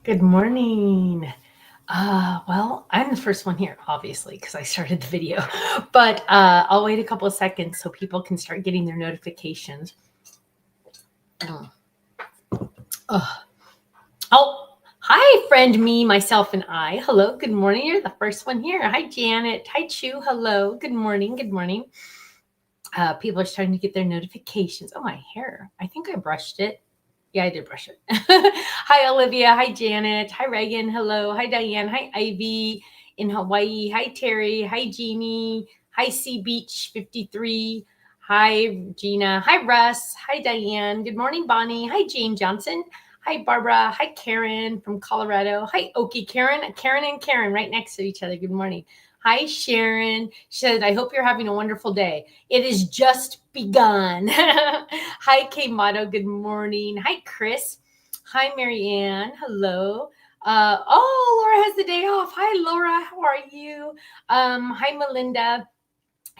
Good morning. Well, I'm the first one here, obviously, because I started the video, but I'll wait a couple of seconds so people can start getting their notifications. Oh, oh, oh, hi, friend, me, myself, and I. Hello, good morning. You're the first one here. Hi, Janet. Hi, Chu. Hello, good morning. Good morning. People are starting to get their notifications. Oh, my hair. I think I brushed it. Yeah, I did brush it. Hi, Olivia. Hi, Janet. Hi, Reagan. Hello. Hi, Diane. Hi, Ivy in Hawaii. Hi, Terry. Hi, Jeannie. Hi, Sea Beach 53. Hi, Gina. Hi, Russ. Hi, Diane. Good morning, Bonnie. Hi, Jane Johnson. Hi, Barbara. Hi, Karen from Colorado. Hi, Okie. Karen and Karen right next to each other. Good morning. Hi, Sharon. She said, I hope you're having a wonderful day. It is just begun. Hi, Kay Motto. Good morning. Hi, Chris. Hi, Marianne. Hello. Laura has the day off. Hi, Laura. How are you? Hi, Melinda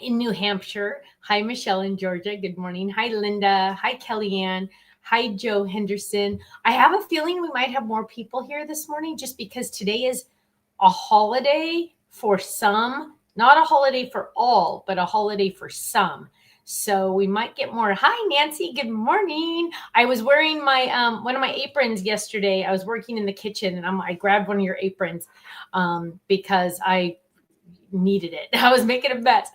in New Hampshire. Hi, Michelle in Georgia. Good morning. Hi, Linda. Hi, Kellyanne. Hi, Joe Henderson. I have a feeling we might have more people here this morning just because today is a holiday for some, not a holiday for all, but a holiday for some. So we might get more. Hi, Nancy. Good morning. I was wearing my one of my aprons yesterday. I was working in the kitchen, and I grabbed one of your aprons because I needed it. I was making a mess.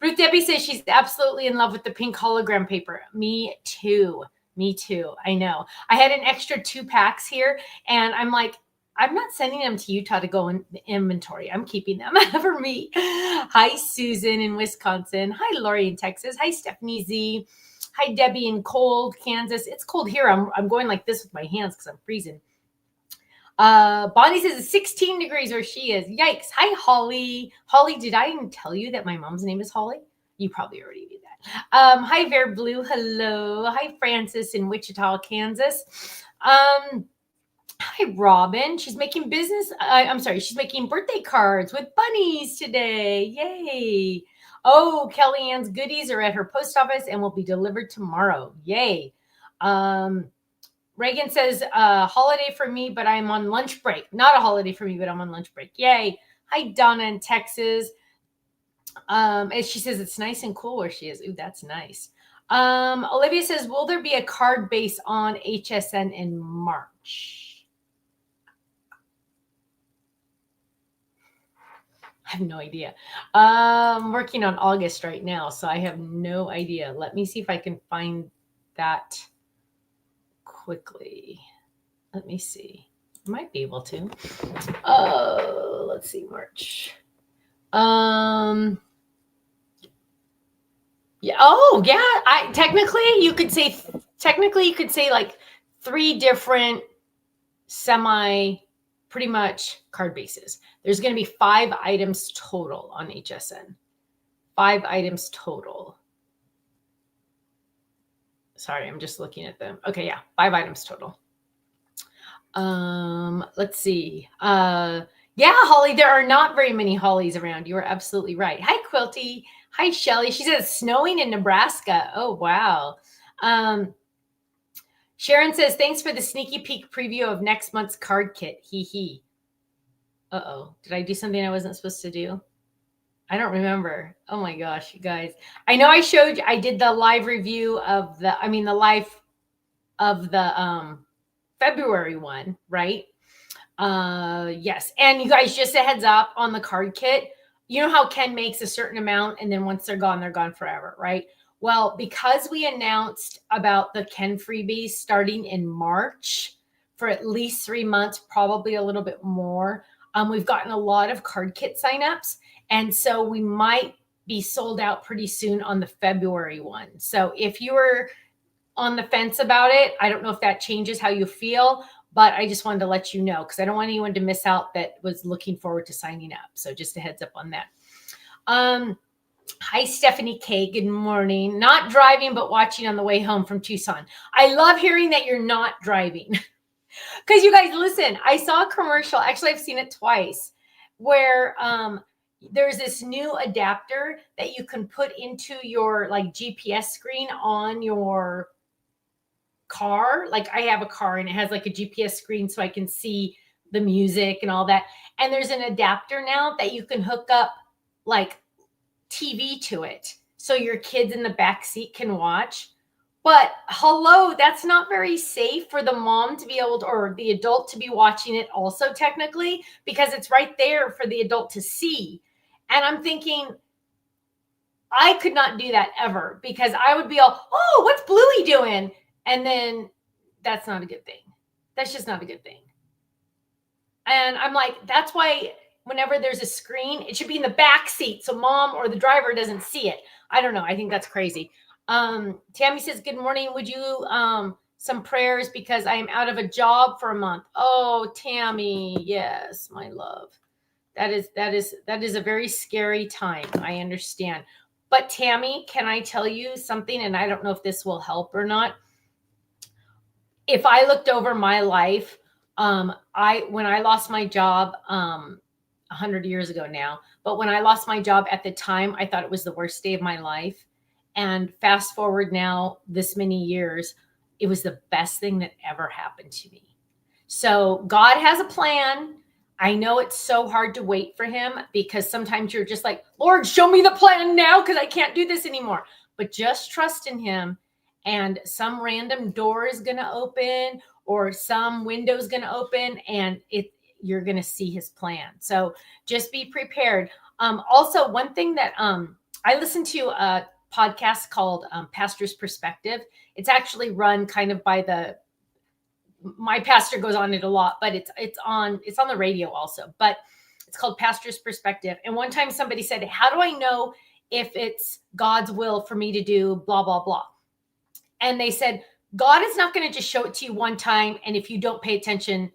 Ruth Debbie says she's absolutely in love with the pink hologram paper. Me too. Me too. I know. I had an extra 2 packs here, and I'm like, I'm not sending them to Utah to go in the inventory. I'm keeping them for me. Hi, Susan in Wisconsin. Hi, Lori in Texas. Hi, Stephanie Z. Hi, Debbie in cold Kansas. It's cold here. I'm going like this with my hands because I'm freezing. Bonnie says it's 16 degrees where she is. Yikes. Hi, Holly. Holly, did I even tell you that my mom's name is Holly? You probably already knew that. Hi, Bear Blue. Hello. Hi, Francis in Wichita, Kansas. Hi, Robin. She's making she's making birthday cards with bunnies today. Yay. Oh, Kellyanne's goodies are at her post office and will be delivered tomorrow. Yay. Reagan says, holiday for me, but I'm on lunch break. Not a holiday for me, but I'm on lunch break. Yay. Hi, Donna in Texas. And she says it's nice and cool where she is. Ooh, that's nice. Olivia says, will there be a card base on HSN in March? I have no idea. I'm working on August right now, so I have no idea. Let me see if I can find that quickly. Let me see. I might be able to. Let's see, March. Yeah. Oh, yeah. You could say like 3 different pretty much card bases. There's going to be 5 items total on HSN. 5 items total. Sorry, I'm just looking at them. Okay, yeah, 5 items total. Let's see. Yeah, Holly, there are not very many Hollies around. You are absolutely right. Hi, Quilty. Hi, Shelly. She says snowing in Nebraska. Oh, wow. Sharon says, thanks for the sneaky peek preview of next month's card kit. Hee hee. Uh-oh. Did I do something I wasn't supposed to do? I don't remember. Oh my gosh, you guys. I know I did the live review of the February one, right? Yes. And you guys, just a heads up on the card kit. You know how Ken makes a certain amount and then once they're gone forever, right? Well, because we announced about the Ken freebies starting in March for at least 3 months, probably a little bit more, we've gotten a lot of card kit signups. And so we might be sold out pretty soon on the February one. So if you were on the fence about it, I don't know if that changes how you feel, but I just wanted to let you know because I don't want anyone to miss out that was looking forward to signing up. So just a heads up on that. Hi, Stephanie K. Good morning. Not driving, but watching on the way home from Tucson. I love hearing that you're not driving. Because you guys, listen, I saw a commercial. Actually, I've seen it twice where there's this new adapter that you can put into your like GPS screen on your car. Like I have a car and it has like a GPS screen so I can see the music and all that. And there's an adapter now that you can hook up like TV to it so your kids in the back seat can watch. But hello, that's not very safe for the mom to be able to, or the adult to be watching it also technically, because it's right there for the adult to see. And I'm thinking, I could not do that ever because I would be all, oh, what's Bluey doing? And then that's not a good thing. That's just not a good thing. And I'm like, that's why whenever there's a screen, it should be in the back seat so mom or the driver doesn't see it. I don't know. I think that's crazy. Tammy says, good morning. Would you some prayers because I am out of a job for a month? Oh, Tammy, yes, my love. That is a very scary time. I understand. But Tammy, can I tell you something? And I don't know if this will help or not. If I looked over my life, when I lost my job 100 years ago now, but when I lost my job at the time, I thought it was the worst day of my life. And fast forward now, this many years, it was the best thing that ever happened to me. So God has a plan. I know it's so hard to wait for him because sometimes you're just like, Lord, show me the plan now because I can't do this anymore. But just trust in him, and some random door is going to open or some window is going to open, and you're going to see his plan. So just be prepared. Also, one thing that I listened to a podcast called Pastor's Perspective. It's actually run kind of by my pastor goes on it a lot, but it's on the radio also, but it's called Pastor's Perspective. And one time somebody said, how do I know if it's God's will for me to do blah, blah, blah? And they said, God is not going to just show it to you one time. And if you don't pay attention,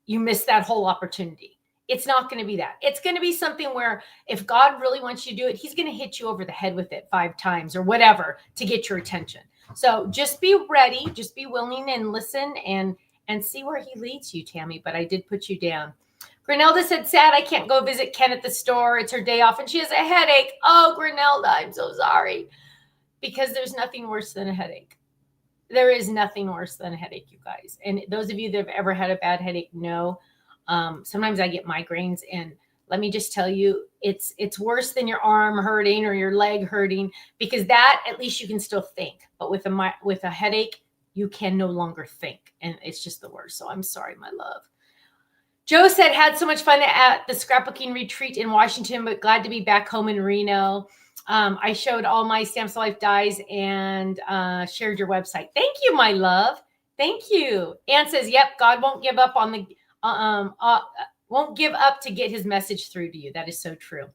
you miss that whole opportunity. It's not going to be that. It's going to be something where if God really wants you to do it, he's going to hit you over the head with it 5 times or whatever to get your attention. So just be ready, just be willing and listen and see where he leads you, Tammy. But I did put you down. Granelda said, sad, I can't go visit Ken at the store. It's her day off and she has a headache. Oh, Granelda, I'm so sorry. Because there's nothing worse than a headache. There is nothing worse than a headache, you guys. And those of you that have ever had a bad headache know, sometimes I get migraines, and let me just tell you, it's worse than your arm hurting or your leg hurting, because that at least you can still think. But with a headache, you can no longer think, and it's just the worst. So I'm sorry, my love. Joe said, had so much fun at the scrapbooking retreat in Washington, but glad to be back home in Reno. I showed all my Stamps of Life dies and shared your website. Thank you, my love. Thank you. Ann says, yep, God won't give up on the won't give up to get his message through to you. That is so true.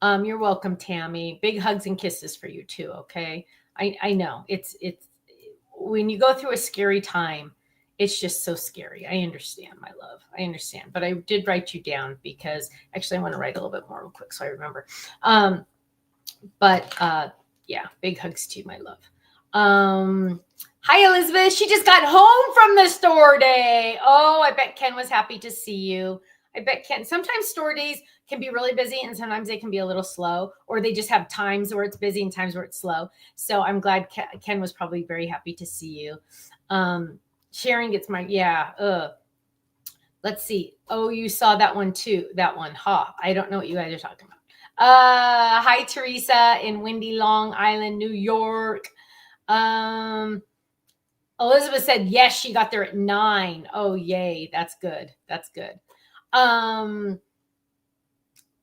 You're welcome, Tammy. Big hugs and kisses for you too. Okay. I know it's when you go through a scary time, it's just so scary. I understand, my love. I understand. But I did write you down because actually I want to write a little bit more real quick so I remember. Yeah, big hugs to you, my love. Hi, Elizabeth. She just got home from the store day. Oh, I bet Ken was happy to see you. I bet Ken, sometimes store days can be really busy and sometimes they can be a little slow, or they just have times where it's busy and times where it's slow. So I'm glad Ken was probably very happy to see you. Sharon gets my, let's see. Oh, you saw that one too. That one. I don't know what you guys are talking about. Hi, Teresa in Windy, Long Island, New York. Elizabeth said, yes, she got there at 9. Oh, yay. That's good. That's good. I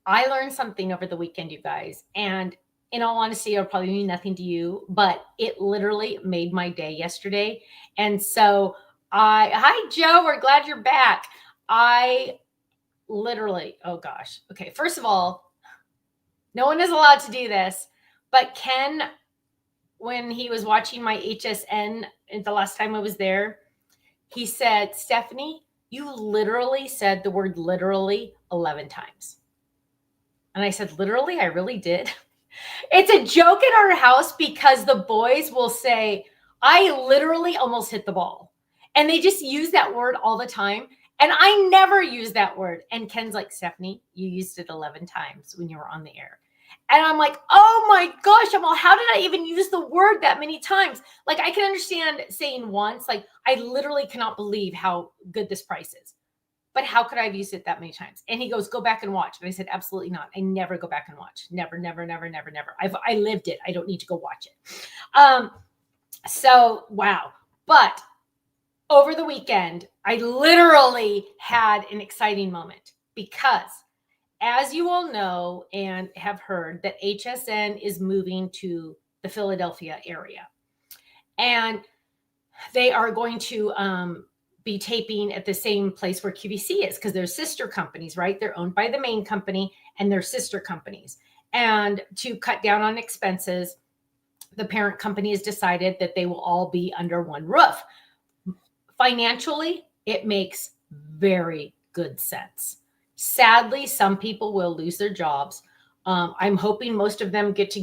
learned something over the weekend, you guys, and in all honesty, it'll probably mean nothing to you, but it literally made my day yesterday. And so hi, Joe, we're glad you're back. I literally, oh gosh. Okay. First of all, no one is allowed to do this, but Ken, when he was watching my HSN the last time I was there, he said, Stephanie, you literally said the word literally 11 times. And I said, literally? I really did. It's a joke at our house because the boys will say, I literally almost hit the ball. And they just use that word all the time. And I never use that word. And Ken's like, Stephanie, you used it 11 times when you were on the air. And I'm like, oh my gosh, I'm all, how did I even use the word that many times? Like, I can understand saying once, like, I literally cannot believe how good this price is. But how could I have used it that many times? And he goes, go back and watch. And I said, absolutely not. I never go back and watch. Never, never, never, never, never. I lived it. I don't need to go watch it. So, wow. But over the weekend, I literally had an exciting moment because, as you all know and have heard, that HSN is moving to the Philadelphia area. And they are going to be taping at the same place where QVC is, because they're sister companies, right? They're owned by the main company and they're sister companies. And to cut down on expenses, the parent company has decided that they will all be under one roof. Financially, it makes very good sense. Sadly, some people will lose their jobs. I'm hoping most of them get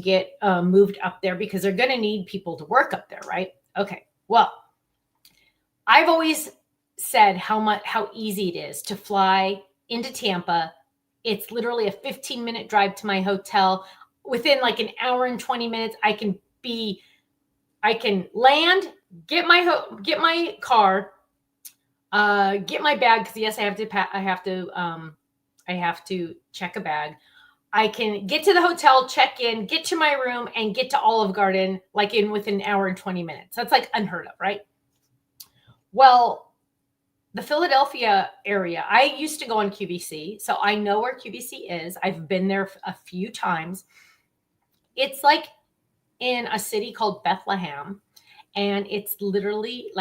moved up there because they're going to need people to work up there, right? Okay, well, I've always said how easy it is to fly into Tampa. It's literally a 15-minute drive to my hotel. Within like an hour and 20 minutes, I can land, get my car, get my bag, because yes, I have to check a bag. I can get to the hotel, check in, get to my room, and get to Olive Garden like within an hour and 20 minutes. That's like unheard of, right? Well, the Philadelphia area, I used to go on QVC, so I know where QVC is. I've been there a few times. It's like in a city called Bethlehem, and it's literally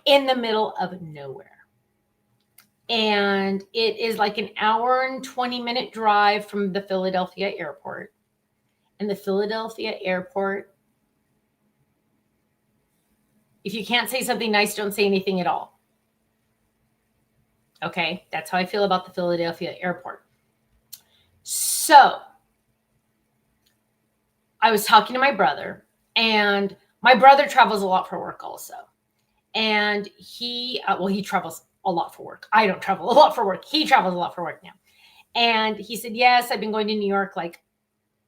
in the middle of nowhere. And it is like an hour and 20-minute drive from the Philadelphia airport. And the Philadelphia airport, if you can't say something nice, don't say anything at all. Okay, that's how I feel about the Philadelphia airport. So I was talking to my brother, and my brother travels a lot for work also. And he travels a lot for work. I don't travel a lot for work. He travels a lot for work now. And he said, yes, I've been going to New York like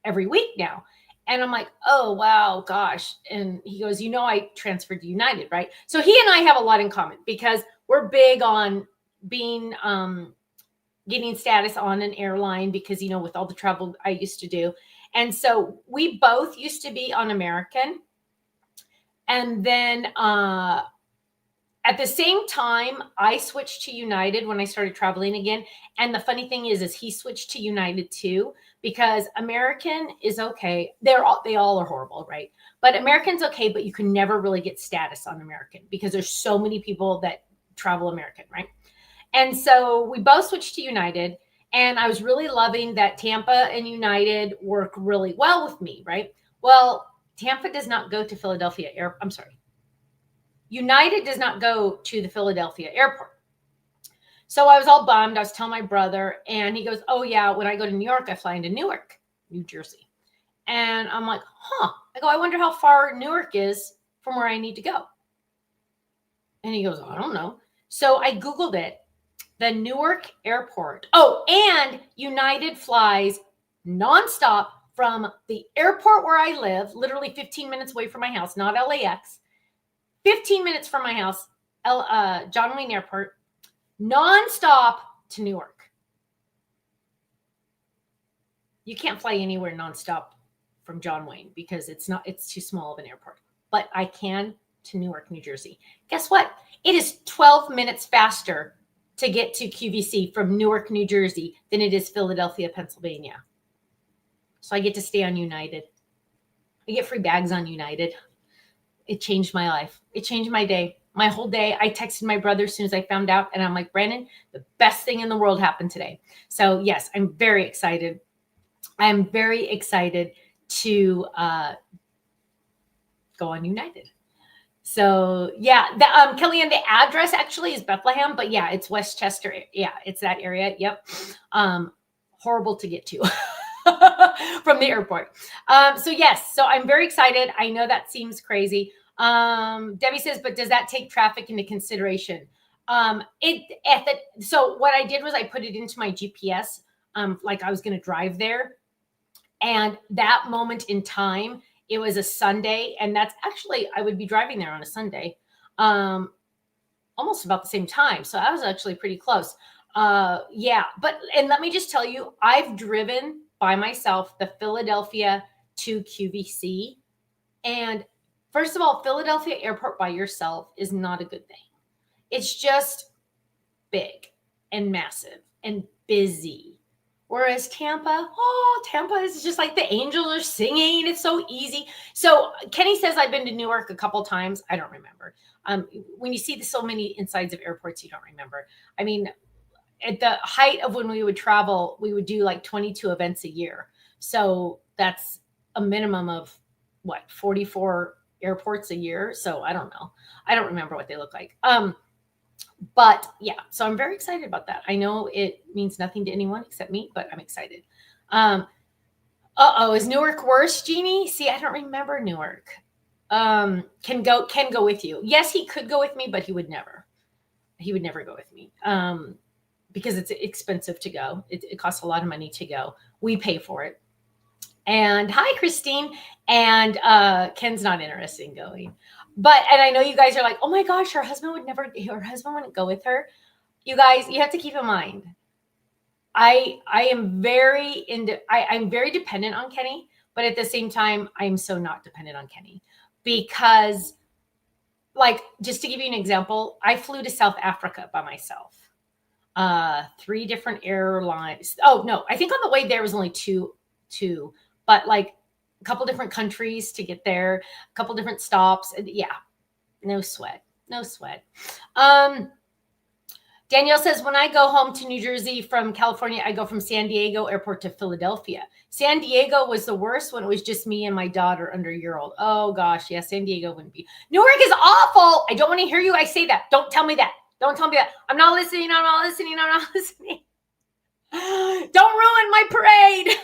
every week now. And I'm like, oh, wow, gosh. And he goes, I transferred to United, right? So he and I have a lot in common because we're big on being, getting status on an airline because, with all the travel I used to do. And so we both used to be on American. And then at the same time, I switched to United when I started traveling again. And the funny thing is he switched to United too, because American is okay. They all are horrible, right? But American's okay, but you can never really get status on American because there's so many people that travel American, right? And so we both switched to United. And I was really loving that Tampa and United work really well with me, right? Well, Tampa does not go to Philadelphia United does not go to the Philadelphia airport. So I was all bummed. I was telling my brother, and he goes, oh, yeah, when I go to New York, I fly into Newark, New Jersey. And I'm like, I go, I wonder how far Newark is from where I need to go. And he goes, I don't know. So I Googled it, the Newark airport. Oh, and United flies nonstop from the airport where I live, literally 15 minutes away from my house, not LAX, 15 minutes from my house, John Wayne Airport, nonstop to Newark. You can't fly anywhere nonstop from John Wayne because it's too small of an airport. But I can to Newark, New Jersey. Guess what? It is 12 minutes faster to get to QVC from Newark, New Jersey than it is Philadelphia, Pennsylvania. So I get to stay on United. I get free bags on United. It changed my life. It changed my day, my whole day. I texted my brother as soon as I found out, and I'm like, Brandon, the best thing in the world happened today. So yes, I'm very excited. I'm very excited to go on United. So yeah, Kellyanne, the address actually is Bethlehem, but yeah, it's Westchester. Yeah, it's that area. Yep. Horrible to get to. From the airport. So yes, so I'm very excited. I know that seems crazy. Debbie says, but does that take traffic into consideration? So what I did was I put it into my GPS, like I was going to drive there And that moment in time, it was a Sunday. And that's actually, I would be driving there on a Sunday, almost about the same time. So I was actually pretty close. Yeah. But, and let me just tell you, I've driven by myself the Philadelphia to QVC. And first of all, Philadelphia airport by yourself is not a good thing. It's just big and massive and busy. Whereas Tampa, oh, Tampa is just like the angels are singing. It's so easy. So Kenny says I've been to Newark a couple times. I don't remember. When you see so many insides of airports, you don't remember. I mean, at the height of when we would travel, we would do like 22 events a year. So that's a minimum of what, 44 airports a year. So I don't know. I don't remember what they look like. But yeah, so I'm very excited about that. I know it means nothing to anyone except me, but I'm excited. Is Newark worse, Jeannie? See, I don't remember Newark. Can go with you. Yes, he could go with me, but he would never. He would never go with me. Because it's expensive to go. It costs a lot of money to go. We pay for it. And hi, Christine. And Ken's not interested in going. But, and I know you guys are like, oh my gosh, her husband wouldn't go with her. You guys, you have to keep in mind, I'm very dependent on Kenny, but at the same time, I'm so not dependent on Kenny because, like, just to give you an example, I flew to South Africa by myself. 3 different airlines. Oh no, I think on the way there was only two, but like a couple different countries to get there, a couple different stops. Yeah, no sweat. Danielle says, when I go home to New Jersey from California, I go from San Diego airport to Philadelphia. San Diego was the worst when it was just me and my daughter under a year old. Oh gosh, yeah, San Diego wouldn't be. Newark is awful. I don't want to hear you guys say that. Don't tell me that. Don't tell me that. I'm not listening. Don't ruin my parade.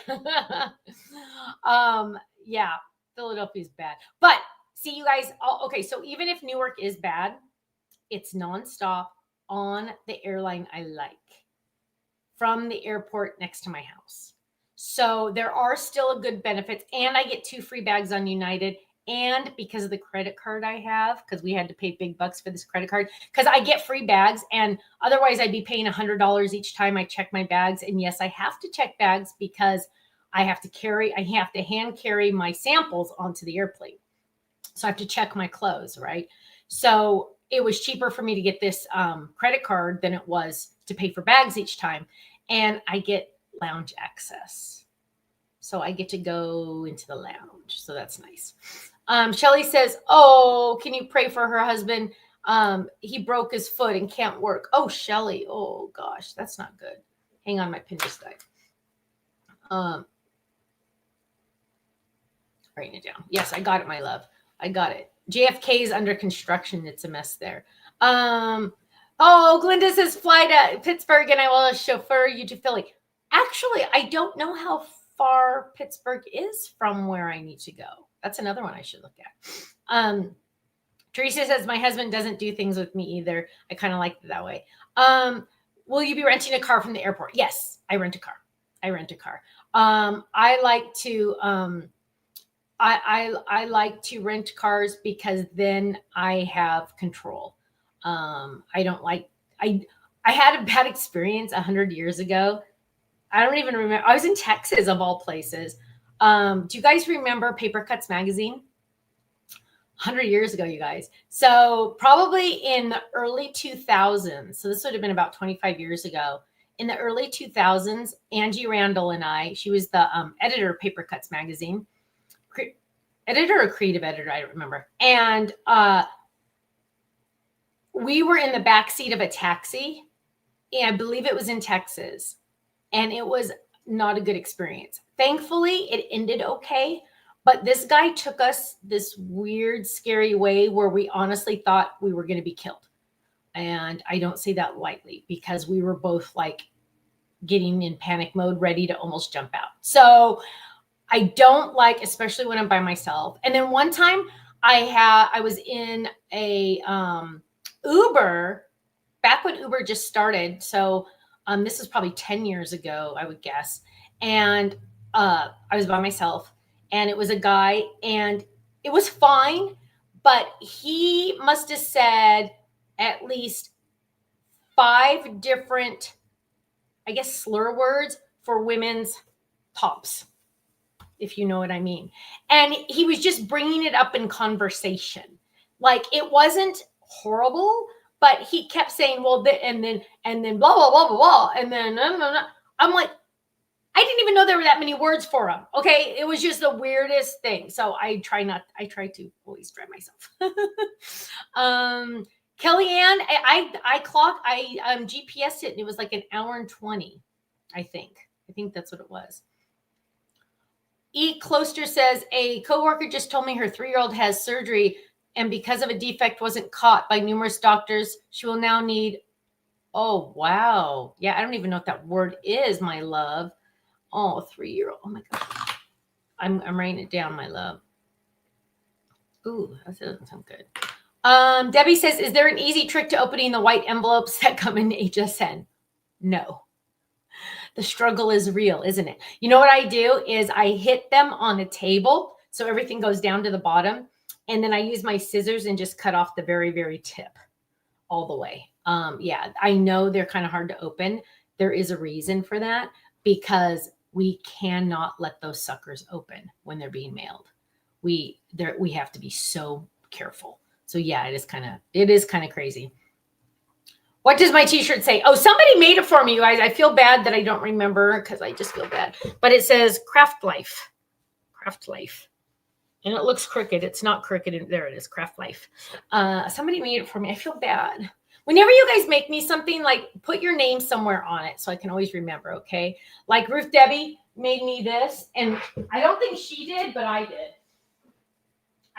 Yeah, Philadelphia's bad. But see, you guys, okay, so even if Newark is bad, it's nonstop on the airline I like from the airport next to my house. So there are still good benefits, and I get 2 free bags on United. And because of the credit card I have, because we had to pay big bucks for this credit card, because I get free bags, and otherwise I'd be paying $100 each time I check my bags. And yes, I have to check bags because I have to hand carry my samples onto the airplane. So I have to check my clothes, right? So it was cheaper for me to get this credit card than it was to pay for bags each time. And I get lounge access. So I get to go into the lounge. So that's nice. Shelly says, oh, can you pray for her husband? He broke his foot and can't work. Oh, Shelly. Oh, gosh, that's not good. Hang on, my pin just died. Writing it down. Yes, I got it, my love. I got it. JFK is under construction. It's a mess there. Oh, Glinda says, fly to Pittsburgh and I will chauffeur you to Philly. Actually, I don't know how far Pittsburgh is from where I need to go. That's another one I should look at. Teresa says, my husband doesn't do things with me either. I kind of like it that way. Will you be renting a car from the airport? Yes, I rent a car. I like to I like to rent cars because then I have control. I don't like I had a bad experience 100 years ago. I don't even remember. I was in Texas of all places. Do you guys remember Paper Cuts magazine? 100 years ago, you guys. So probably in the early 2000s. So this would have been about 25 years ago. In the early 2000s, Angie Randall and I, she was the editor of Paper Cuts magazine. Editor or creative editor, I don't remember. And we were in the back seat of a taxi. And I believe it was in Texas. And it was not a good experience. Thankfully, it ended okay. But this guy took us this weird, scary way where we honestly thought we were going to be killed. And I don't say that lightly because we were both like getting in panic mode, ready to almost jump out. So I don't like, especially when I'm by myself. And then one time I was in a Uber back when Uber just started. So this is probably 10 years ago, I would guess. And I was by myself, and it was a guy, and it was fine, but he must have said at least 5 different, I guess, slur words for women's tops, if you know what I mean. And he was just bringing it up in conversation. Like, it wasn't horrible, but he kept saying, well, and then blah, blah, blah, blah, blah. And then, no, no, no. I'm like, I didn't even know there were that many words for him. Okay. It was just the weirdest thing. So I try to always try myself. Kellyanne, I GPSed it, and it was like an hour and 20, I think. I think that's what it was. E. Closter says, a coworker just told me her 3-year-old has surgery, and because of a defect wasn't caught by numerous doctors, she will now need, oh, wow. Yeah, I don't even know what that word is, my love. Oh, 3-year-old. Oh, my God. I'm writing it down, my love. Ooh, that doesn't sound good. Debbie says, is there an easy trick to opening the white envelopes that come in HSN? No. The struggle is real, isn't it? You know what I do is I hit them on the table so everything goes down to the bottom, and then I use my scissors and just cut off the very, very tip all the way. Yeah, I know they're kind of hard to open. There is a reason for that, because we cannot let those suckers open when they're being mailed. We have to be so careful. So yeah, it is kind of crazy. What does my t-shirt say? Oh, somebody made it for me, you guys. I feel bad that I don't remember, because I just feel bad. But it says Craft Life. Craft Life. And it looks crooked. It's not crooked. There it is, Craft Life. Somebody made it for me. I feel bad. Whenever you guys make me something, like, put your name somewhere on it so I can always remember, okay? Like Ruth Debbie made me this, and I don't think she did, but I did.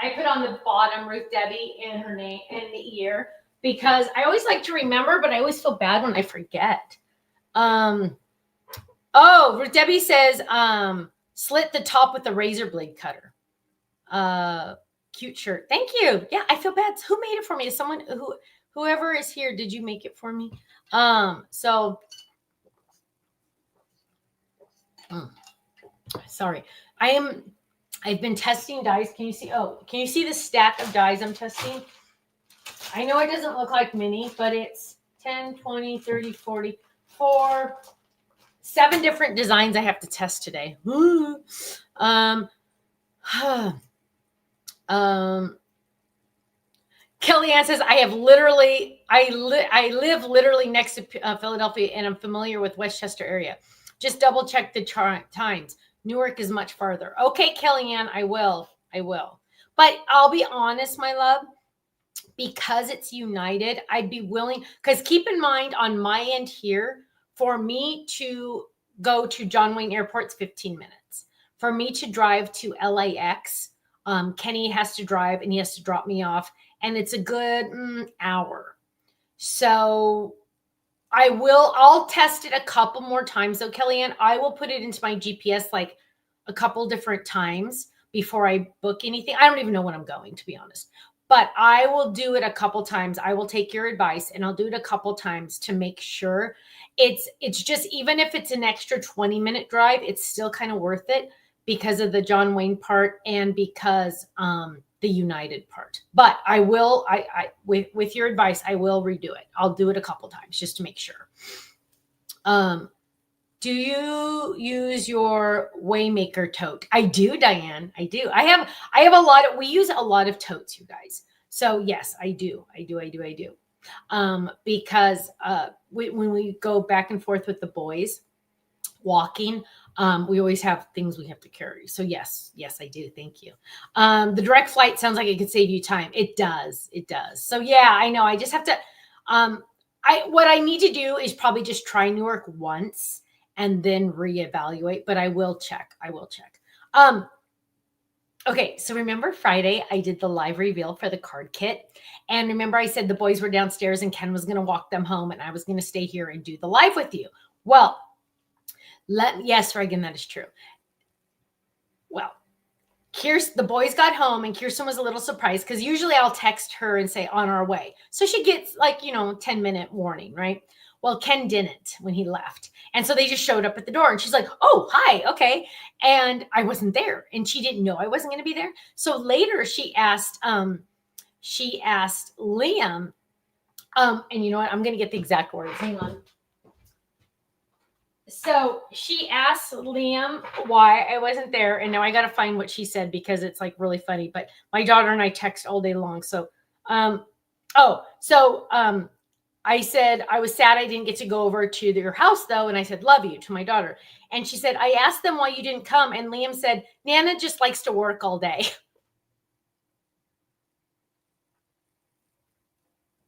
I put on the bottom Ruth Debbie and her name and the ear, because I always like to remember, but I always feel bad when I forget. Ruth Debbie says, slit the top with a razor blade cutter. Cute shirt. Thank you. Yeah, I feel bad. Who made it for me? Is someone whoever is here, did you make it for me? Sorry. I've been testing dies. Can you see the stack of dies I'm testing? I know it doesn't look like mini, but it's 10, 20, 30, 40, 7 different designs I have to test today. Kellyanne says, I live literally next to Philadelphia, and I'm familiar with Westchester area. Just double check the times. Newark is much farther. Okay, Kellyanne, I will. But I'll be honest, my love, because it's United, I'd be willing, because keep in mind on my end here, for me to go to John Wayne Airport's 15 minutes. For me to drive to LAX, Kenny has to drive and he has to drop me off, and it's a good hour. So I'll test it a couple more times though, Kellyanne. I will put it into my GPS like a couple different times before I book anything. I don't even know when I'm going, to be honest. But I will do it a couple times. I will take your advice and I'll do it a couple times to make sure it's just, even if it's an extra 20-minute drive, it's still kind of worth it because of the John Wayne part and because the United part. But I will, with your advice, I will redo it. I'll do it a couple times just to make sure. Do you use your Waymaker tote? I do, Diane. I do. I have we use a lot of totes, you guys. So yes, I do. Because when we go back and forth with the boys walking, we always have things we have to carry. So yes, I do. Thank you. The direct flight sounds like it could save you time. It does. So yeah, I know. I just have to, what I need to do is probably just try Newark once and then reevaluate, but I will check. Okay, so remember Friday, I did the live reveal for the card kit. And remember I said the boys were downstairs and Ken was going to walk them home and I was going to stay here and do the live with you. Well, yes, Reagan, that is true. Well, the boys got home and Kirsten was a little surprised because usually I'll text her and say on our way. So she gets 10-minute warning, right? Well, Ken didn't when he left. And so they just showed up at the door and she's like, oh, hi. Okay. And I wasn't there and she didn't know I wasn't going to be there. So later she asked Liam, and you know what? I'm going to get the exact words. Hang on. So she asked Liam why I wasn't there. And now I got to find what she said because it's like really funny. But my daughter and I text all day long. So, I said, I was sad I didn't get to go over to your house though. And I said, love you to my daughter. And she said, I asked them why you didn't come. And Liam said, Nana just likes to work all day.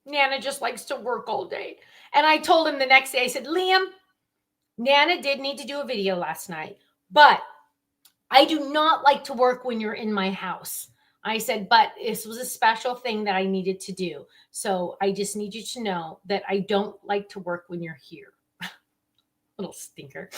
Nana just likes to work all day. And I told him the next day, I said, Liam, Nana did need to do a video last night, but I do not like to work when you're in my house. I said, but this was a special thing that I needed to do. So I just need you to know that I don't like to work when you're here. Little stinker.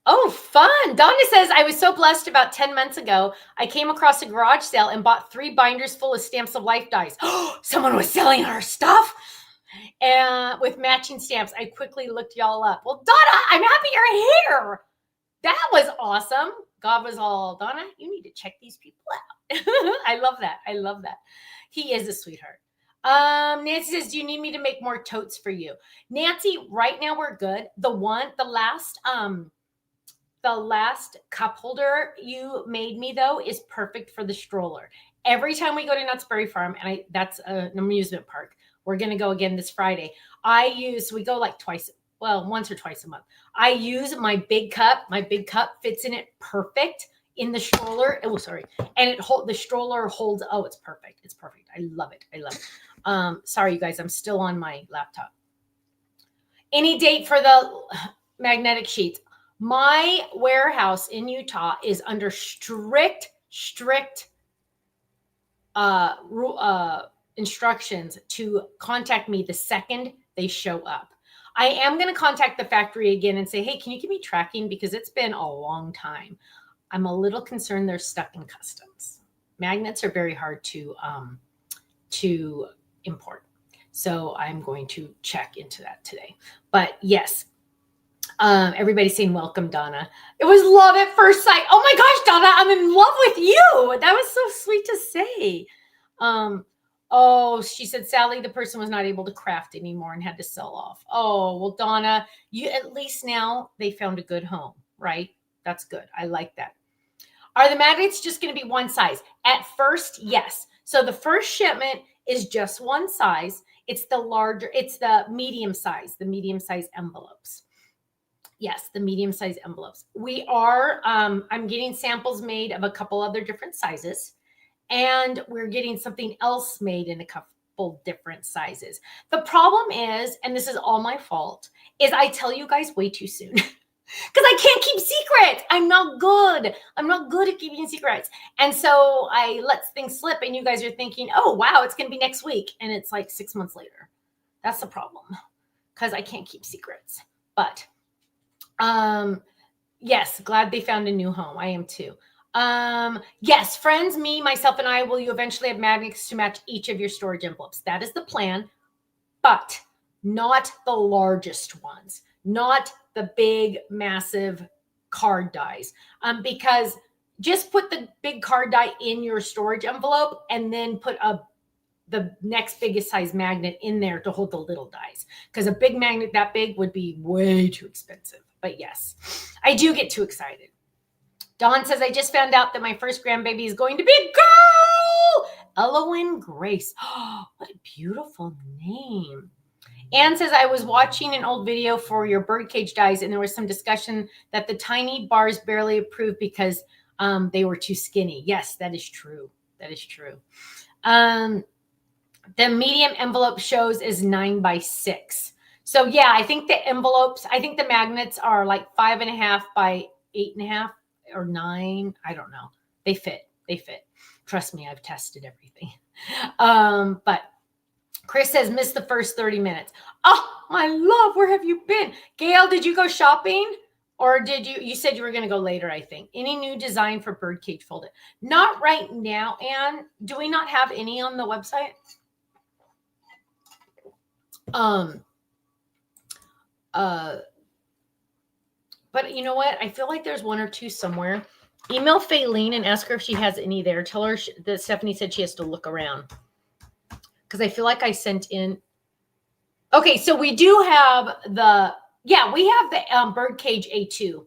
Oh, fun. Donna says, I was so blessed about 10 months ago. I came across a garage sale and bought 3 binders full of Stamps of Life dies. Someone was selling our stuff. And with matching stamps, I quickly looked y'all up. Well, Donna, I'm happy you're here. That was awesome. God was all, Donna, you need to check these people out. I love that. I love that. He is a sweetheart. Nancy says, do you need me to make more totes for you? Nancy, right now we're good. The last cup holder you made me though is perfect for the stroller. Every time we go to Knott's Berry Farm, and that's an amusement park. We're going to go again this Friday. We go like once or twice a month. I use my big cup. My big cup fits in it perfect in the stroller. Oh, sorry. And the stroller holds, it's perfect. It's perfect. I love it. I love it. Sorry, you guys, I'm still on my laptop. Any date for the magnetic sheets? My warehouse in Utah is under strict instructions to contact me the second they show up. I am going to contact the factory again and say, hey, can you give me tracking? Because it's been a long time. I'm a little concerned they're stuck in customs. Magnets are very hard to import. So I'm going to check into that today. But yes, everybody's saying, welcome, Donna. It was love at first sight. Oh my gosh, Donna, I'm in love with you. That was so sweet to say. She said, Sally, the person was not able to craft anymore and had to sell off. Oh, well, Donna, you at least now they found a good home, right? That's good. I like that. Are the magnets just going to be one size? At first, yes. So the first shipment is just one size. It's the medium size envelopes. Yes, the medium size envelopes. I'm getting samples made of a couple other different sizes. And we're getting something else made in a couple different sizes. The problem is, and this is all my fault, is I tell you guys way too soon. Because I can't keep secrets. I'm not good. I'm not good at keeping secrets. And so I let things slip and you guys are thinking, oh, wow, it's going to be next week. And it's like 6 months later. That's the problem because I can't keep secrets. But yes, glad they found a new home. I am too. Yes, friends, me, myself, and I, will you eventually have magnets to match each of your storage envelopes? That is the plan, but not the largest ones, not the big, massive card dies. Because just put the big card die in your storage envelope and then put the next biggest size magnet in there to hold the little dies. Because a big magnet that big would be way too expensive. But yes, I do get too excited. Dawn says, I just found out that my first grandbaby is going to be a girl. Elowen Grace. Oh, what a beautiful name. Anne says, I was watching an old video for your birdcage dies, and there was some discussion that the tiny bars barely approved because they were too skinny. Yes, that is true. That is true. The medium envelope shows is 9x6. So yeah, I think the magnets are like 5.5 by 8.5. Or 9, I don't know. They fit. Trust me, I've tested everything. But Chris says, missed the first 30 minutes. Oh, my love, where have you been? Gail, did you go shopping? Or you said you were going to go later, I think. Any new design for birdcage folded? Not right now, Anne. Do we not have any on the website? Um, uh, but you know what? I feel like there's one or two somewhere. Email Faylene and ask her if she has any there. Tell her that Stephanie said she has to look around because I feel like I sent in. Okay, so we do have we have the birdcage A2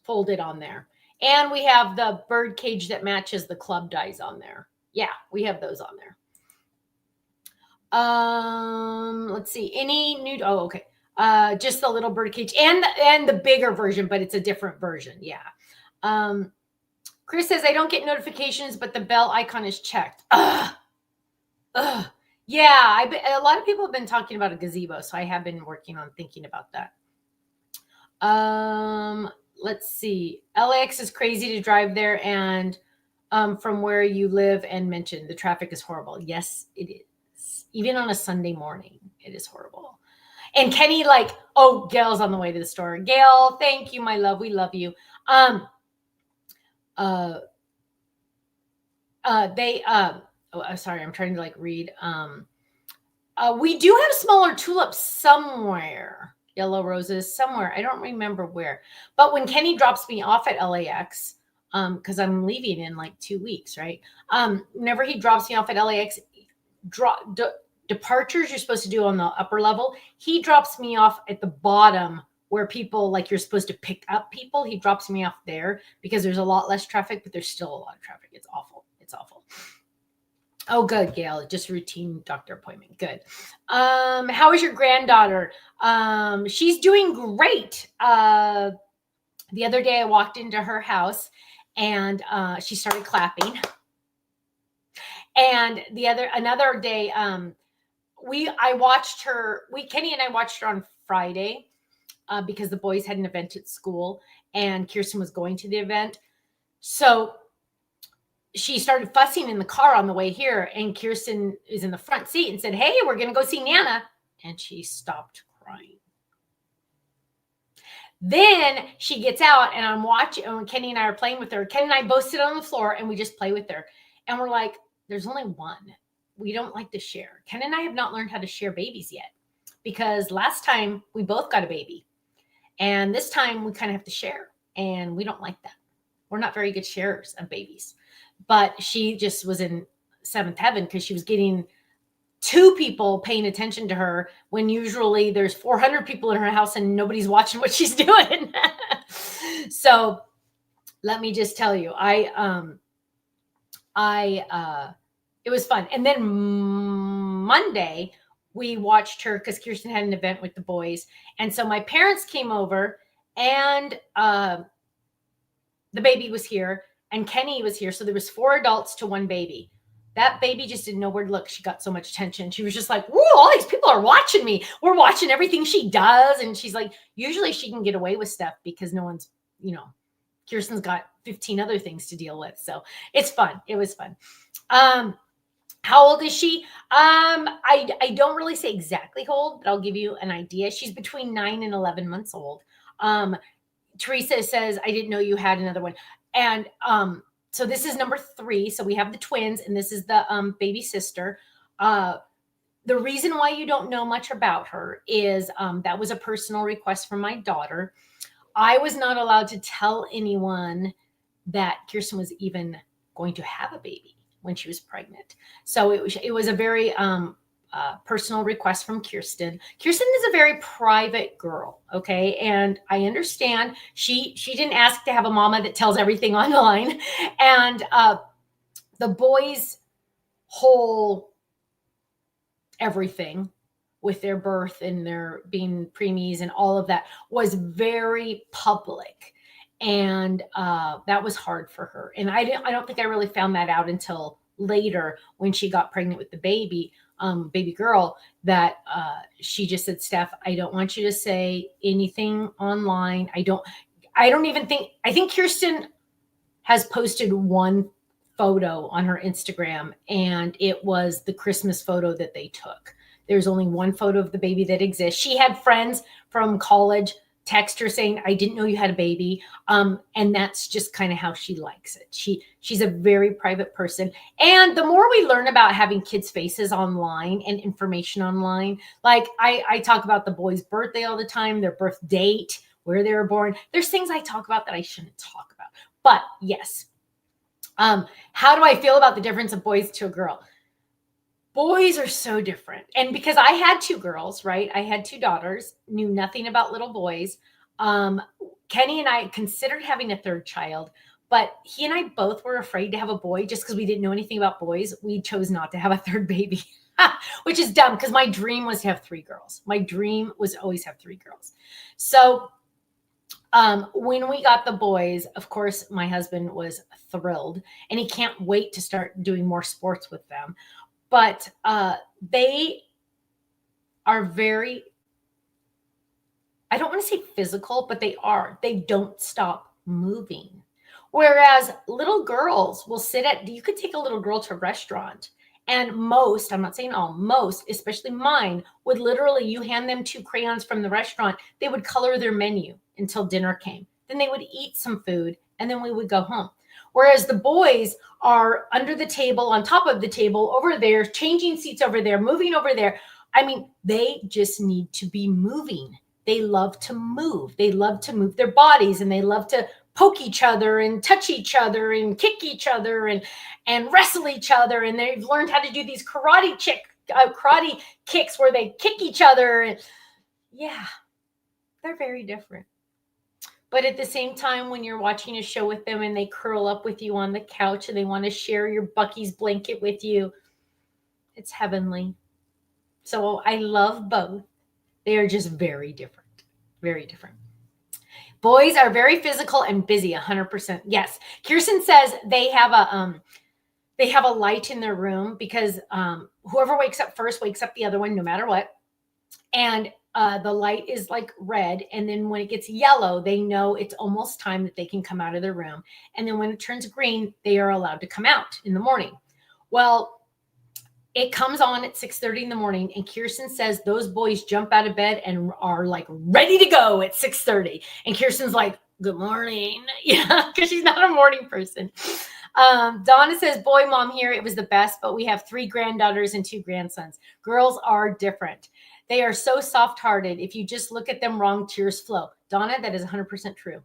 folded on there. And we have the bird cage that matches the club dies on there. Yeah, we have those on there. Let's see. Any new okay. Just the little bird cage and the bigger version, but it's a different version. Yeah. Chris says I don't get notifications, but the bell icon is checked. Ugh. Yeah, a lot of people have been talking about a gazebo, so I have been working on thinking about that. Let's see. LAX is crazy to drive there, and from where you live and mentioned the traffic is horrible. Yes, it is. Even on a Sunday morning, it is horrible. And Kenny, oh, Gail's on the way to the store. Gail, thank you, my love. We love you. Sorry, I'm trying to read. We do have smaller tulips somewhere. Yellow roses somewhere. I don't remember where. But when Kenny drops me off at LAX, because I'm leaving in 2 weeks, right? Whenever he drops me off at LAX, departures you're supposed to do on the upper level. He drops me off at the bottom where people you're supposed to pick up people. He drops me off there because there's a lot less traffic, but there's still a lot of traffic. It's awful. It's awful. Oh, good, Gail. Just routine doctor appointment. Good. How is your granddaughter? She's doing great. The other day I walked into her house and she started clapping. And another day, Kenny and I watched her on Friday because the boys had an event at school and Kirsten was going to the event. So she started fussing in the car on the way here, and Kirsten is in the front seat and said, "Hey, we're going to go see Nana." And she stopped crying. Then she gets out, and I'm watching, and Kenny and I are playing with her. Kenny and I both sit on the floor, and we just play with her. And we're like, there's only one. We don't like to share. Ken and I have not learned how to share babies yet because last time we both got a baby. And this time we kind of have to share, and we don't like that. We're not very good sharers of babies. But she just was in seventh heaven because she was getting 2 people paying attention to her when usually there's 400 people in her house and nobody's watching what she's doing. So let me just tell you, it was fun. And then Monday we watched her because Kirsten had an event with the boys. And so my parents came over and the baby was here. And Kenny was here. So there was 4 adults to 1 baby. That baby just didn't know where to look. She got so much attention. She was just like, whoa, all these people are watching me. We're watching everything she does. And she's like, usually she can get away with stuff because no one's, Kirsten's got 15 other things to deal with. So it's fun. It was fun. How old is she? I don't really say exactly how old, but I'll give you an idea. She's between 9 and 11 months old. Teresa says, I didn't know you had another one. And so this is number 3. So we have the twins, and this is the baby sister. The reason why you don't know much about her is that was a personal request from my daughter. I was not allowed to tell anyone that Kirsten was even going to have a baby when she was pregnant. So it was a very personal request from Kirsten. Kirsten is a very private girl, okay? And I understand she didn't ask to have a mama that tells everything online. And the boys' whole everything with their birth and their being preemies and all of that was very public. And that was hard for her. And I don't think I really found that out until later when she got pregnant with the baby girl, that she just said, Steph, I don't want you to say anything online. I think Kirsten has posted 1 photo on her Instagram, and it was the Christmas photo that they took. There's only 1 photo of the baby that exists. She had friends from college text her saying, I didn't know you had a baby. And that's just kind of how she likes it. She's a very private person. And the more we learn about having kids' faces online and information online, like I talk about the boy's birthday all the time, their birth date, where they were born. There's things I talk about that I shouldn't talk about. But yes. How do I feel about the difference of boys to a girl? Boys are so different. And because I had 2 girls, right? I had 2 daughters, knew nothing about little boys. Kenny and I considered having a 3rd child, but he and I both were afraid to have a boy just because we didn't know anything about boys. We chose not to have a 3rd baby, which is dumb because my dream was to have 3 girls. My dream was always have 3 girls. So when we got the boys, of course, my husband was thrilled and he can't wait to start doing more sports with them. But they are very, I don't want to say physical, but they don't stop moving. Whereas little girls will you could take a little girl to a restaurant and most, I'm not saying all, most, especially mine, would literally, you hand them 2 crayons from the restaurant, they would color their menu until dinner came. Then they would eat some food and then we would go home. Whereas the boys are under the table, on top of the table, over there, changing seats over there, moving over there. I mean, they just need to be moving. They love to move. They love to move their bodies and they love to poke each other and touch each other and kick each other and wrestle each other. And they've learned how to do these karate kicks where they kick each other. And yeah, they're very different. But at the same time, when you're watching a show with them and they curl up with you on the couch and they want to share your Bucky's blanket with you, it's heavenly. So I love both. They are just very different. Very different. Boys are very physical and busy, 100%. Yes. Kirsten says they have a light in their room because whoever wakes up first wakes up the other one no matter what. And the light is like red. And then when it gets yellow, they know it's almost time that they can come out of their room. And then when it turns green, they are allowed to come out in the morning. Well, it comes on at 6:30 in the morning. And Kirsten says those boys jump out of bed and are like ready to go at 6:30. And Kirsten's like, good morning. Yeah, because she's not a morning person. Donna says, boy, mom here, it was the best, but we have 3 granddaughters and 2 grandsons. Girls are different. They are so soft-hearted. If you just look at them wrong, tears flow. Donna, that is 100% true.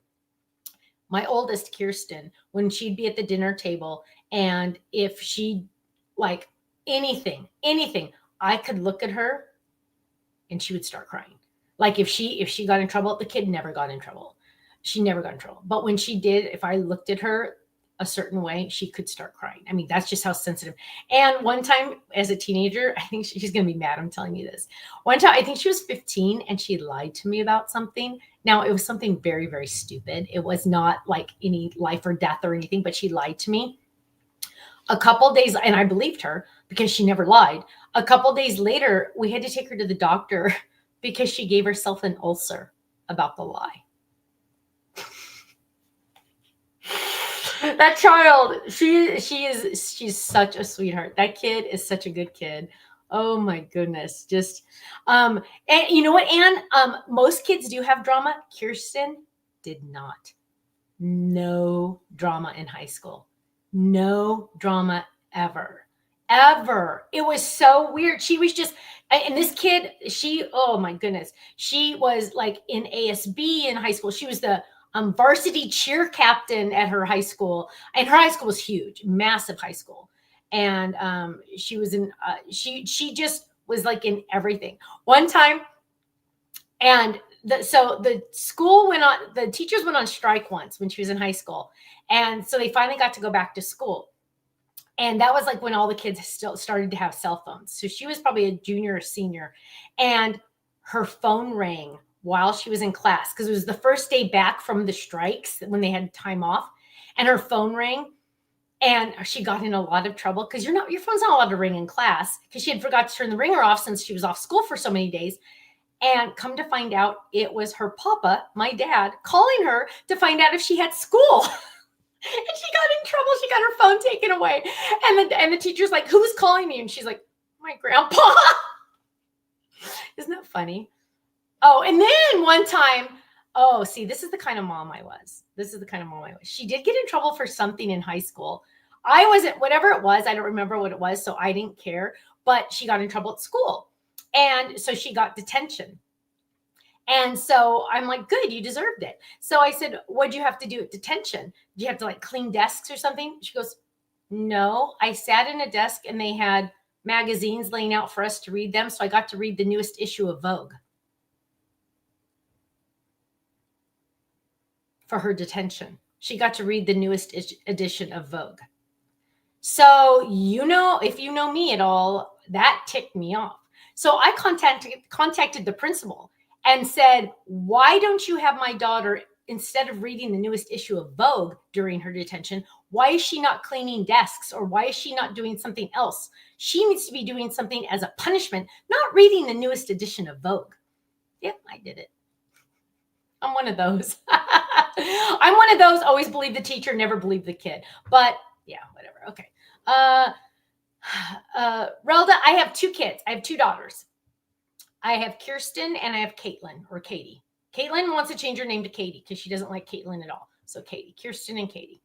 My oldest, Kirsten, when she'd be at the dinner table, and if she, like anything, I could look at her and she would start crying. Like if she got in trouble, the kid never got in trouble. She never got in trouble. But when she did, if I looked at her a certain way, she could start crying. I mean, that's just how sensitive. And one time as a teenager, I think she's going to be mad I'm telling you this. One time, I think she was 15 and she lied to me about something. Now, it was something very, very stupid. It was not like any life or death or anything, but she lied to me. A couple days, and I believed her because she never lied. A couple days later, we had to take her to the doctor because she gave herself an ulcer about the lie. That child, she's such a sweetheart. That kid is such a good kid. Oh my goodness. Just, and you know what, Anne? Most kids do have drama. Kirsten did not. No drama in high school. No drama ever. It was so weird. She was just, and this kid, oh my goodness. She was like in ASB in high school. She was the varsity cheer captain at her high school. And her high school was huge, massive high school. And she was in, she just was like in everything. One time, and the school the teachers went on strike once when she was in high school. And so they finally got to go back to school. And that was like when all the kids still started to have cell phones. So she was probably a junior or senior. And her phone rang while she was in class because it was the first day back from the strikes when they had time off. And her phone rang and she got in a lot of trouble because your phone's not allowed to ring in class because she had forgot to turn the ringer off since she was off school for so many days. And come to find out, it was her papa, my dad, calling her to find out if she had school. And she got in trouble. She got her phone taken away. And the teacher's like, who's calling me? And she's like, my grandpa. Isn't that funny? Oh, and then one time, Oh, see, this is the kind of mom I was. This is the kind of mom I was. She did get in trouble for something in high school. I wasn't, whatever it was, I don't remember what it was, so I didn't care, but she got in trouble at school. And so she got detention. And so I'm like, good, you deserved it. So I said, what'd you have to do at detention? Do you have to like clean desks or something? She goes, no, I sat in a desk and they had magazines laying out for us to read them. So I got to read the newest issue of Vogue for her detention. She got to read the newest edition of Vogue. So, if you know me at all, that ticked me off. So I contacted the principal and said, why don't you have my daughter, instead of reading the newest issue of Vogue during her detention, why is she not cleaning desks, or why is she not doing something else? She needs to be doing something as a punishment, not reading the newest edition of Vogue. Yep, I did it. I'm one of those. I'm one of those, always believe the teacher, never believe the kid. But yeah, whatever. Okay. Relda, I have 2 kids. I have 2 daughters. I have Kirsten and I have Caitlin, or Katie. Caitlin wants to change her name to Katie because she doesn't like Caitlin at all. So Katie, Kirsten and Katie.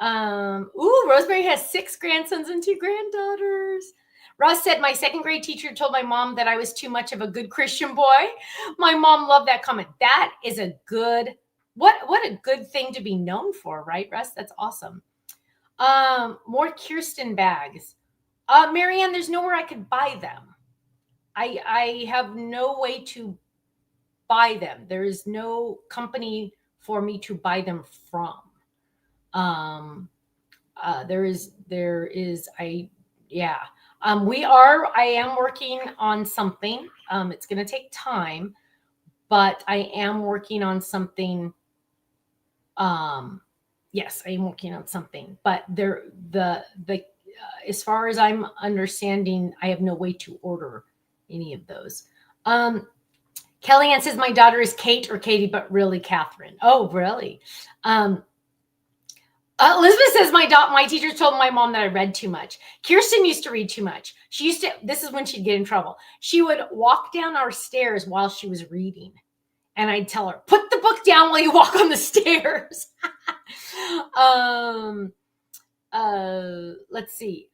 Rosemary has 6 grandsons and 2 granddaughters. Ross said, my 2nd grade teacher told my mom that I was too much of a good Christian boy. My mom loved that comment. That is a good, what a good thing to be known for, right, Russ? That's awesome. More Kirsten bags. Marianne, there's nowhere I could buy them. I have no way to buy them. There is no company for me to buy them from. I am working on something. It's going to take time, but I am working on something. Yes, I am working on something, but as far as I'm understanding, I have no way to order any of those. Kellyanne says my daughter is Kate or Katie, but really Catherine. Oh, really? Elizabeth says my teacher told my mom that I read too much. Kirsten used to read too much. This is when she'd get in trouble. She would walk down our stairs while she was reading. And I'd tell her, put the book down while you walk on the stairs. Let's see.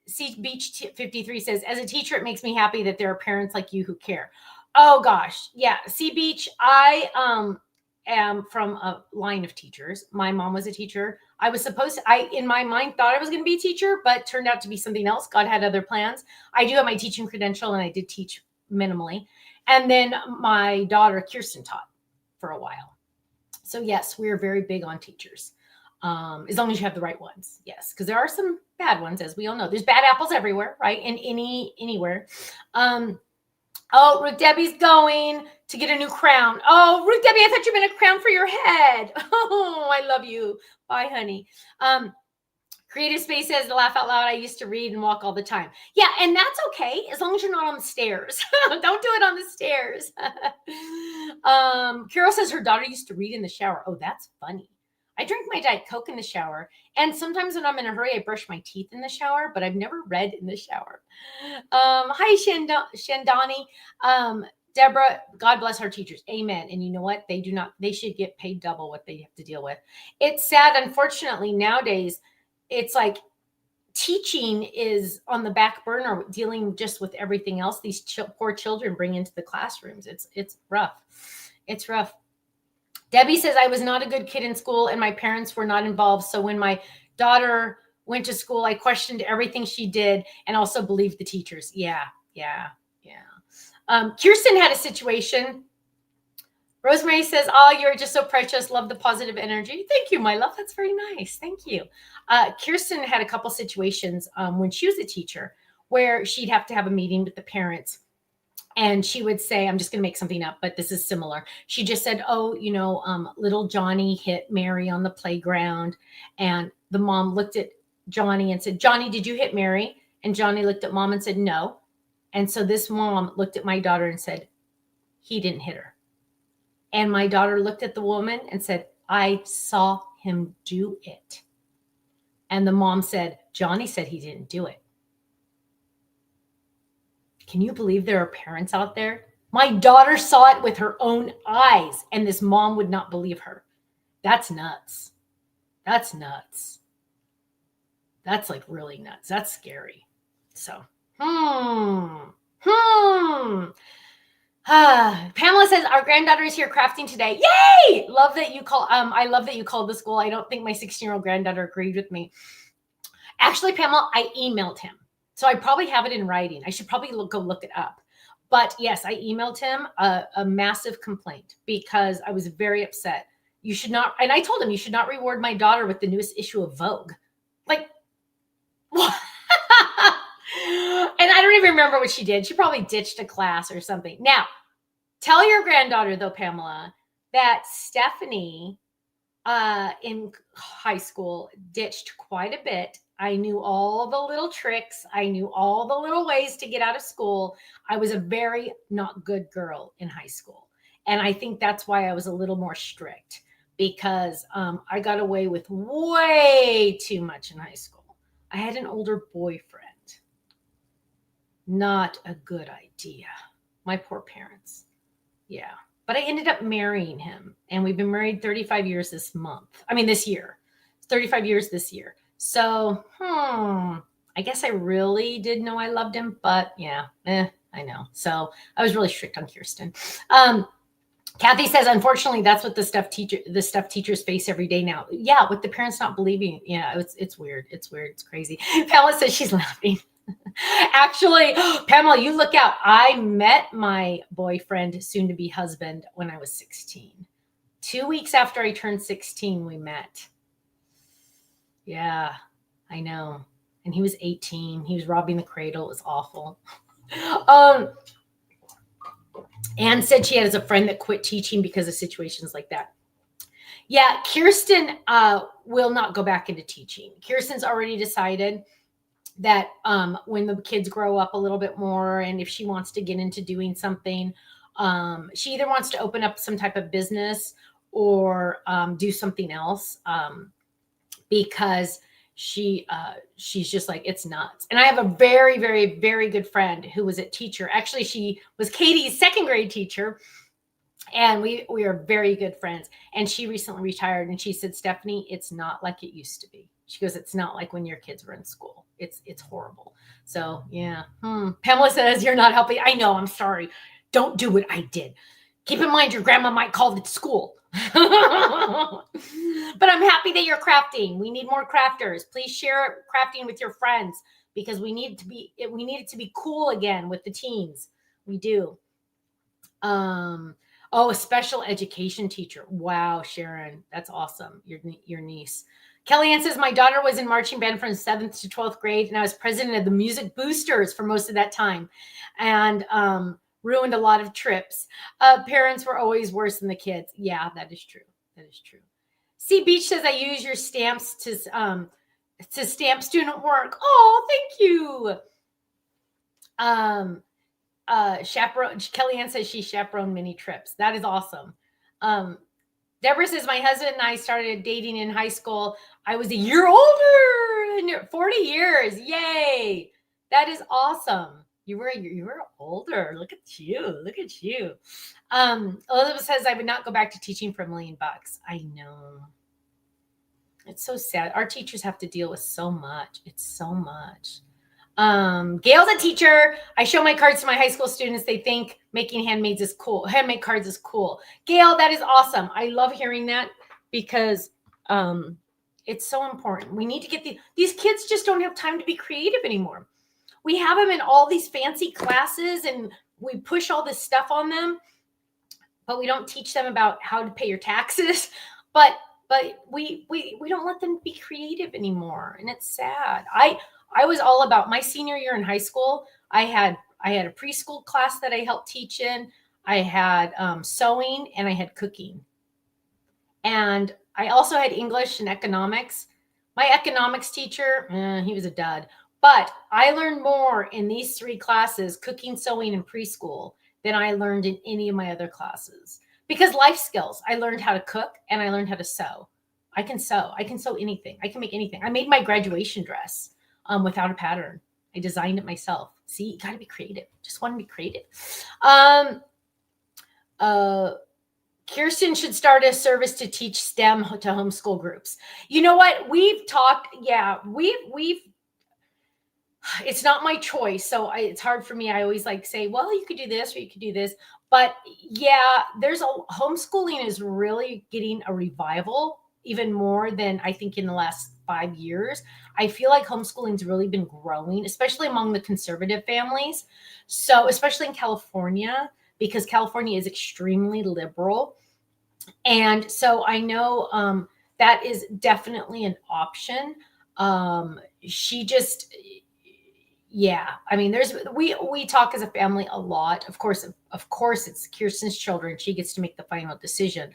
C Beach 53 says, as a teacher, it makes me happy that there are parents like you who care. Oh gosh. Yeah. C Beach, I am from a line of teachers. My mom was a teacher. I in my mind thought I was going to be a teacher, but turned out to be something else. God had other plans. I do have my teaching credential and I did teach minimally. And then my daughter, Kirsten, taught for a while. So yes, we are very big on teachers. As long as you have the right ones. Yes. Because there are some bad ones, as we all know. There's bad apples everywhere, right? In anywhere. Ruth Debbie's going to get a new crown. Oh, Ruth Debbie, I thought you meant a crown for your head. Oh, I love you. Bye, honey. Creative Space says, to laugh out loud, I used to read and walk all the time. Yeah, and that's okay, as long as you're not on the stairs. Don't do it on the stairs. Carol says her daughter used to read in the shower. Oh, that's funny. I drink my Diet Coke in the shower, and sometimes when I'm in a hurry, I brush my teeth in the shower, but I've never read in the shower. Hi, Shandani. Deborah, God bless our teachers. Amen. And you know what? They should get paid double what they have to deal with. It's sad, unfortunately, nowadays, it's like teaching is on the back burner, dealing just with everything else these poor children bring into the classrooms. It's rough. It's rough. Debbie says, I was not a good kid in school and my parents were not involved. So when my daughter went to school, I questioned everything she did and also believed the teachers. Yeah. Kirsten had a situation. Rosemary says, oh, you're just so precious. Love the positive energy. Thank you, my love. That's very nice. Thank you. Kirsten had a couple situations when she was a teacher where she'd have to have a meeting with the parents. And she would say, I'm just going to make something up, but this is similar. She just said, oh, little Johnny hit Mary on the playground. And the mom looked at Johnny and said, Johnny, did you hit Mary? And Johnny looked at mom and said, no. And so this mom looked at my daughter and said, he didn't hit her. And my daughter looked at the woman and said, I saw him do it. And the mom said, Johnny said he didn't do it. Can you believe there are parents out there My daughter saw it with her own eyes, and this mom would not believe her. That's nuts. That's nuts. That's like really nuts. That's scary. So, hmm. Pamela says our granddaughter is here crafting today. Yay! Love that you call. I love that you called the school. I don't think my 16-year-old granddaughter agreed with me. Actually, Pamela, I emailed him, so I probably have it in writing. I should probably go look it up. But yes, I emailed him a massive complaint because I was very upset. You should not, and I told him you should not reward my daughter with the newest issue of Vogue. Like, what? And I don't even remember what she did. She probably ditched a class or something. Now, tell your granddaughter, though, Pamela, that Stephanie in high school ditched quite a bit. I knew all the little tricks. I knew all the little ways to get out of school. I was a very not good girl in high school. And I think that's why I was a little more strict because I got away with way too much in high school. I had an older boyfriend. Not a good idea. My poor parents. Yeah. But I ended up marrying him. And we've been married 35 years this year. 35 years this year. So, I guess I really did know I loved him. But yeah, I know. So I was really strict on Kirsten. Kathy says, unfortunately, that's what the stuff teachers face every day now. Yeah, with the parents not believing. Yeah, it's weird. It's weird. It's crazy. Pamela says she's laughing. Actually, Pamela, you look out. I met my boyfriend, soon to be husband, when I was 16. 2 weeks after I turned 16, we met. Yeah, I know. And he was 18. He was robbing the cradle. It was awful. Anne said she has a friend that quit teaching because of situations like that. Yeah, Kirsten will not go back into teaching. Kirsten's already decided that when the kids grow up a little bit more and if she wants to get into doing something, she either wants to open up some type of business or do something else because she's just like, it's nuts. And I have a very, very, very good friend who was a teacher. Actually, she was Katie's second grade teacher. And we are very good friends. And she recently retired. And she said, Stephanie, it's not like it used to be. She goes, it's not like when your kids were in school. It's horrible. So, yeah. Pamela says, you're not helping. I know. I'm sorry. Don't do what I did. Keep in mind, your grandma might call it school. But I'm happy that you're crafting. We need more crafters. Please share crafting with your friends because we need it to be cool again with the teens. We do. A special education teacher. Wow, Sharon, that's awesome. Your niece. Kellyanne says, my daughter was in marching band from 7th to 12th grade, and I was president of the Music Boosters for most of that time, and ruined a lot of trips. Parents were always worse than the kids. Yeah, that is true. That is true. C Beach says, I use your stamps to stamp student work. Oh, thank you. Chaperone. Kellyanne says she chaperoned many trips. That is awesome. Deborah says, my husband and I started dating in high school. I was a year older, 40 years. Yay. That is awesome. You were older. Look at you. Look at you. Elizabeth says, I would not go back to teaching for $1 million. I know. It's so sad. Our teachers have to deal with so much. It's so much. Gail's a teacher. I show my cards to my high school students. They think making handmade cards is cool. Gail, that is awesome. I love hearing that because it's so important. We need to get these kids just don't have time to be creative anymore. We have them in all these fancy classes and we push all this stuff on them, but we don't teach them about how to pay your taxes. But we don't let them be creative anymore. And it's sad. I was all about my senior year in high school. I had a preschool class that I helped teach in. I had sewing and I had cooking. And I also had English and economics. My economics teacher, he was a dud. But I learned more in these 3 classes, cooking, sewing, and preschool, than I learned in any of my other classes. Because life skills, I learned how to cook and I learned how to sew. I can sew. I can sew anything. I can make anything. I made my graduation dress without a pattern. I designed it myself. See, you got to be creative. Just want to be creative. Kirsten should start a service to teach STEM to homeschool groups. You know what? We've talked. Yeah, we've. It's not my choice, so it's hard for me. I always like say, well, you could do this or you could do this. But yeah, homeschooling is really getting a revival, even more than I think in the last 5 years. I feel like homeschooling's really been growing, especially among the conservative families. So, especially in California, because California is extremely liberal. And so I know that is definitely an option. She just, yeah, I mean, we talk as a family a lot. Of course, it's Kirsten's children. She gets to make the final decision.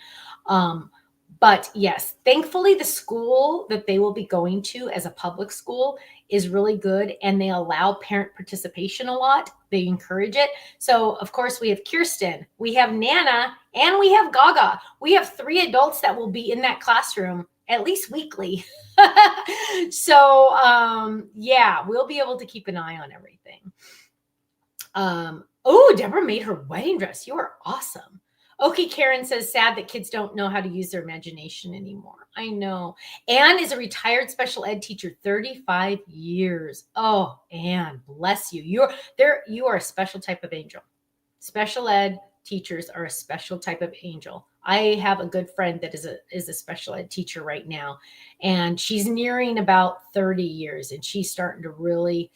But yes, thankfully, the school that they will be going to as a public school is really good, and they allow parent participation a lot. They encourage it. So, of course, we have Kirsten, we have Nana, and we have Gaga. We have 3 adults that will be in that classroom at least weekly. So, yeah, we'll be able to keep an eye on everything. Oh, Deborah made her wedding dress. You are awesome. Okay, Karen says, sad that kids don't know how to use their imagination anymore. I know. Anne is a retired special ed teacher, 35 years. Oh, Anne, bless you. You are a special type of angel. Special ed teachers are a special type of angel. I have a good friend that is a special ed teacher right now, and she's nearing about 30 years, and she's starting to really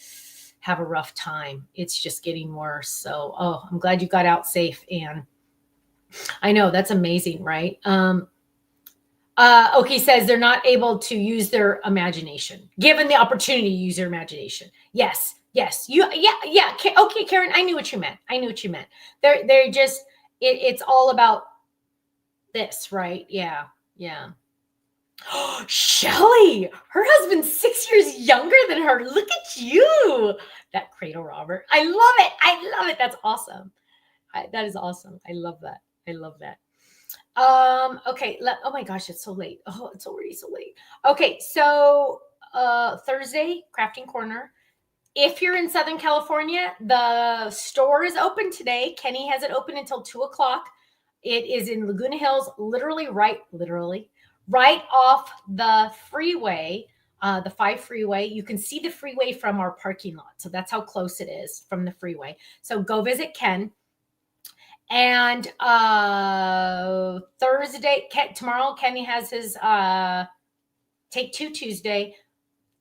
have a rough time. It's just getting worse. So, oh, I'm glad you got out safe, Anne. I know, that's amazing, right? Oki says they're not able to use their imagination, given the opportunity to use their imagination. Yes. Yeah. Okay, Karen, I knew what you meant. They're just, it's all about this, right? Yeah. Shelly, her husband's 6 years younger than her. Look at you. That cradle robber. I love it. That's awesome. That is awesome. I love that. Okay. Oh my gosh, it's so late. Oh, it's already so late. Okay. So, Thursday, Crafting Corner. If you're in Southern California, the store is open today. Kenny has it open until 2:00. It is in Laguna Hills, literally right off the freeway, the 5 freeway. You can see the freeway from our parking lot. So that's how close it is from the freeway. So go visit Ken. And tomorrow, Kenny has his Take 2 Tuesday.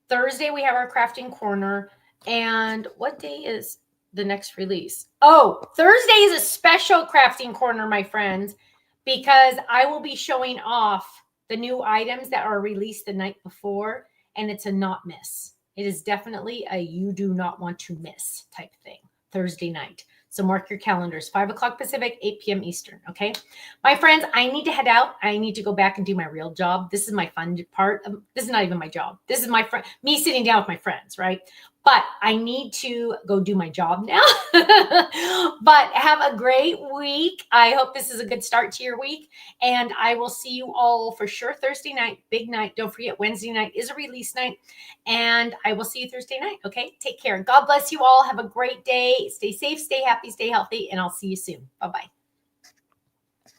Thursday, we have our Crafting Corner. And what day is the next release? Oh, Thursday is a special Crafting Corner, my friends, because I will be showing off the new items that are released the night before, and it's a not miss. It is definitely a you do not want to miss type thing, Thursday night. So mark your calendars, 5:00 Pacific, 8 p.m. Eastern, okay? My friends, I need to head out. I need to go back and do my real job. This is my fun part. This is not even my job. This is me sitting down with my friends, right? But I need to go do my job now. But have a great week. I hope this is a good start to your week. And I will see you all for sure Thursday night, big night. Don't forget, Wednesday night is a release night. And I will see you Thursday night, okay? Take care. God bless you all. Have a great day. Stay safe, stay happy, stay healthy, and I'll see you soon. Bye-bye.